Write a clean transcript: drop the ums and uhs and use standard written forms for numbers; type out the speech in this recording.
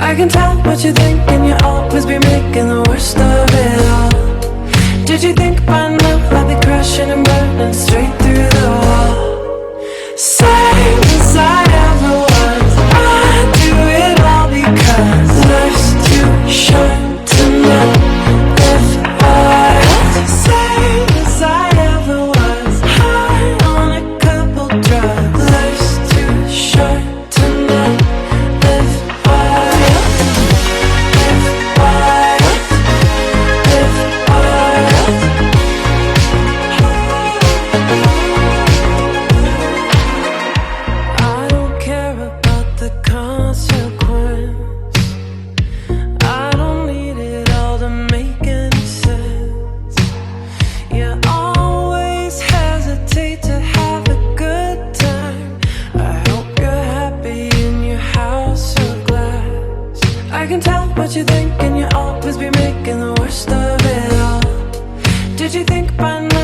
I can tell what you think, and you always be making the worst of it all. Did you think by now I'd be crashing and burning straight through the wall? Same as I ever was, I do it all because life's too short to not live wild. Same as I ever was, high on a couple drugs. Life's too short to not live wild. Live wild. Live wild. I don't care about the consequence. I don't need it all to make any sense. You always hesitate to have a good time. I hope you're happy in your house of glass. I can tell what you think, and you always be making the worst of it all. Did you think by now